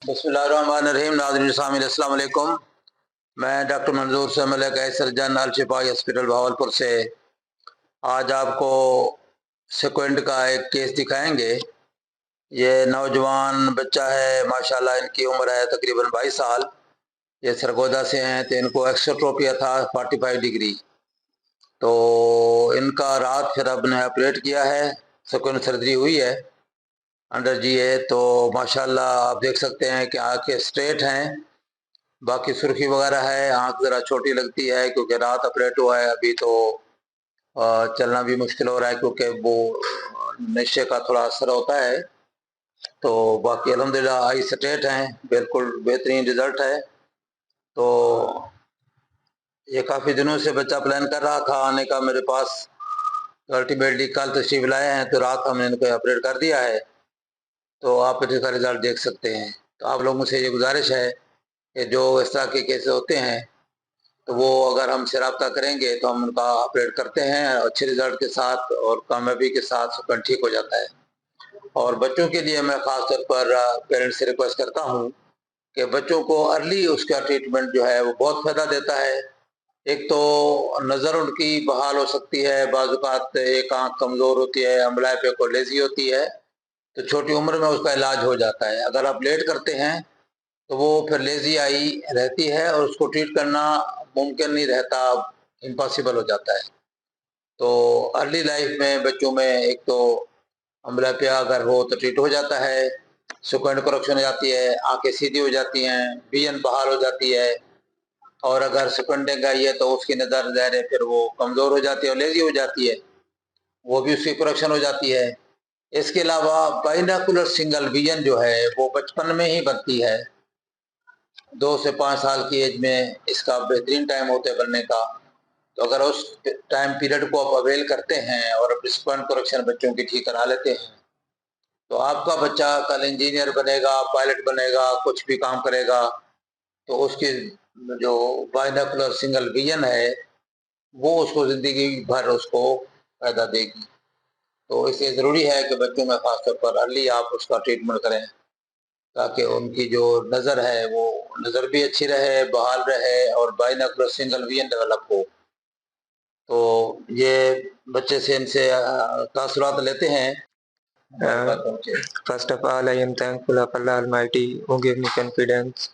बिस्मिल्लाहिर्रहमानिर्रहीम। नाज़रीन सामीन अस्सलाम वालेकुम। मैं डॉक्टर मंजूर से मलिक सर्जन अल-शिफा हॉस्पिटल बहावलपुर से आज आपको सेकेंड का एक केस दिखाएंगे। ये नौजवान बच्चा है, माशाल्लाह इनकी उम्र है तकरीबन 22 साल। ये सरगोदा से हैं तो इनको एक्सोट्रोपिया था 45 डिग्री। तो इनका रात फिर अब ने ऑपरेट किया है, सेकेंड सर्जरी हुई है अंडर जी है। तो माशाल्लाह आप देख सकते हैं कि आंखें स्ट्रेट हैं, बाकी सुर्खी वगैरह है, आंख ज़रा छोटी लगती है क्योंकि रात ऑपरेट हुआ है। अभी तो चलना भी मुश्किल हो रहा है क्योंकि वो नशे का थोड़ा असर होता है। तो बाकी अल्हम्दुलिल्लाह आई स्ट्रेट हैं, बिल्कुल बेहतरीन रिज़ल्ट है। तो ये काफ़ी दिनों से बच्चा प्लान कर रहा था आने का मेरे पास। अल्टीमेटली कल तशरीफ लाए हैं तो रात हमने इनको ऑपरेट कर दिया है। तो आप इसका रिज़ल्ट देख सकते हैं। तो आप लोगों से ये गुजारिश है कि जो इस तरह के केसेस होते हैं तो वो अगर हमसे रब्ता करेंगे तो हम उनका ऑपरेट करते हैं अच्छे रिजल्ट के साथ और कामयाबी के साथ सुकन ठीक हो जाता है। और बच्चों के लिए मैं ख़ास तौर पर पेरेंट्स से रिक्वेस्ट करता हूँ कि बच्चों को अर्ली उसका ट्रीटमेंट जो है वो बहुत फ़ायदा देता है। एक तो नज़र उनकी बहाल हो सकती है, बाज़ औक़ात एक आँख कमज़ोर होती है, अम्बलाइपे को लेज़ी होती है, तो छोटी उम्र में उसका इलाज हो जाता है। अगर आप लेट करते हैं तो वो फिर लेज़ी आई रहती है और उसको ट्रीट करना मुमकिन नहीं रहता, इम्पॉसिबल हो जाता है। तो अर्ली लाइफ में बच्चों में एक तो अम्बलाइपिया अगर हो तो ट्रीट हो जाता है, सुकन करेक्शन हो जाती है, आंखें सीधी हो जाती हैं, विजन बहाल हो जाती है। और अगर सुकंडिंग आई है तो उसकी नज़र ज़ाहिर है फिर वो कमज़ोर हो जाती है और लेज़ी हो जाती है, वो भी उसकी करेक्शन हो जाती है। इसके अलावा बाइनोकुलर सिंगल विजन जो है वो बचपन में ही बनती है। 2 से 5 साल की एज में इसका बेहतरीन टाइम होता है बनने का। तो अगर उस टाइम पीरियड को आप अवेल करते हैं और स्पर्म करेक्शन बच्चों की ठीक करा लेते हैं तो आपका बच्चा कल इंजीनियर बनेगा, पायलट बनेगा, कुछ भी काम करेगा। तो उसकी जो बाइनोकुलर सिंगल विजन है वो उसको ज़िंदगी भर उसको फ़ायदा देगी। तो इसलिए ज़रूरी है कि बच्चों में ख़ास तौर पर अर्ली आप उसका ट्रीटमेंट करें ताकि उनकी जो नज़र है वो नज़र भी अच्छी रहे, बहाल रहे और बाइनोकुलर सिंगल विजन डेवलप हो। तो ये बच्चे से इनसे तासुरात लेते हैं। First of all, I am thankful of Allah Almighty who gave me confidence.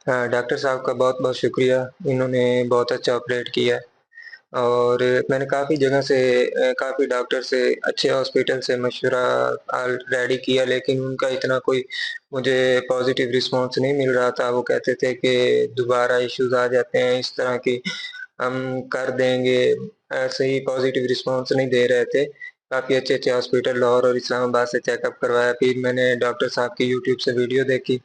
Doctor साहब का बहुत बहुत शुक्रिया, इन्होंने बहुत अच्छा ऑपरेट किया। और मैंने काफ़ी जगह से काफ़ी डॉक्टर से अच्छे हॉस्पिटल से मशवरा ऑलरेडी किया, लेकिन उनका इतना कोई मुझे पॉजिटिव रिस्पांस नहीं मिल रहा था। वो कहते थे कि दोबारा इश्यूज आ जाते हैं, इस तरह की हम कर देंगे, ऐसे ही पॉजिटिव रिस्पांस नहीं दे रहे थे। काफ़ी अच्छे हॉस्पिटल लाहौर और इस्लामाबाद से चेकअप करवाया। फिर मैंने डॉक्टर साहब की यूट्यूब से वीडियो देखी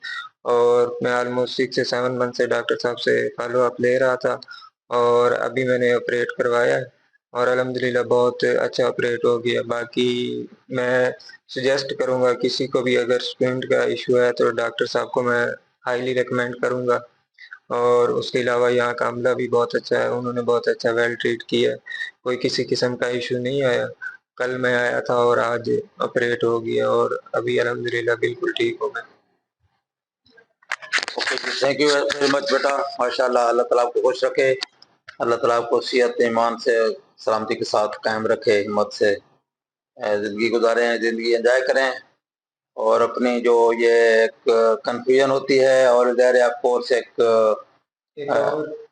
और मैं ऑलमोस्ट 6 से 7 मंथ से डॉक्टर साहब से फॉलो अप ले रहा था और अभी मैंने ऑपरेट करवाया है और अल्हम्दुलिल्लाह बहुत अच्छा ऑपरेट हो गया। बाकी मैं सजेस्ट करूँगा किसी को भी अगर स्प्लिंट का इशू है तो डॉक्टर साहब को मैं हाईली रिकमेंड करूँगा। और उसके अलावा यहाँ का अमला भी बहुत अच्छा है, उन्होंने बहुत अच्छा वेल ट्रीट किया है, कोई किसी किस्म का इशू नहीं आया। कल मैं आया था और आज ऑपरेट हो गया और अभी अल्हम्दुलिल्लाह बिल्कुल ठीक हो गया। ओके जी, थैंक यू वेरी मच बेटा। माशाल्लाह, अल्लाह ताला आपको खुश रखे, अल्लाह ताला आपको सेहत ईमान से सलामती के साथ कायम रखे, हिम्मत से ज़िंदगी गुजारें, ज़िंदगी एंजॉय करें। और अपनी जो ये एक कन्फ्यूजन होती है और ज़ाहिर है ऑफ कोर्स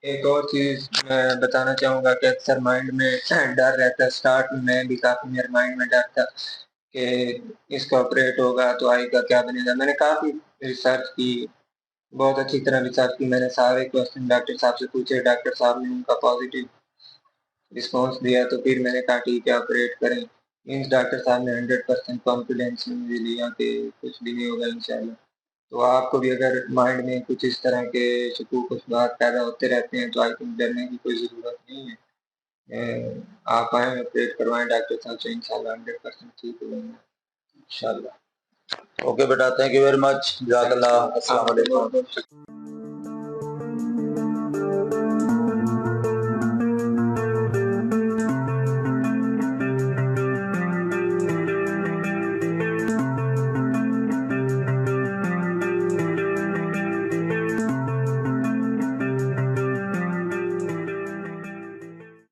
एक और चीज़ मैं बताना चाहूँगा कि अक्सर माइंड में डर रहता है। स्टार्ट में मैं भी काफ़ी मेरे माइंड में डर था कि इसका ऑपरेट होगा तो आई का क्या बनेगा। मैंने काफ़ी रिसर्च की, बहुत अच्छी तरह रिसर्च की। मैंने सारे क्वेश्चन डॉक्टर साहब से पूछे, डॉक्टर साहब ने उनका पॉजिटिव रिस्पॉन्स दिया तो फिर मैंने कहा ठीक है ऑपरेट करें। मीन्स डॉक्टर साहब ने 100% कॉन्फिडेंस में मुझे लिया कि कुछ भी नहीं होगा इंशाल्लाह। तो आपको भी अगर माइंड में कुछ इस तरह के शकूक शुबहात पैदा होते रहते हैं तो आई थिंक डरने की कोई ज़रूरत नहीं है। आप आएँ ऑपरेट करवाएँ डॉक्टर साहब से, इंशाल्लाह 100% ठीक हो जाएँगे। इंशाल्लाह। ओके बेटा, थैंक यू वेरी मच, जज़ाकल्लाह, अस्सलाम वालेकुम।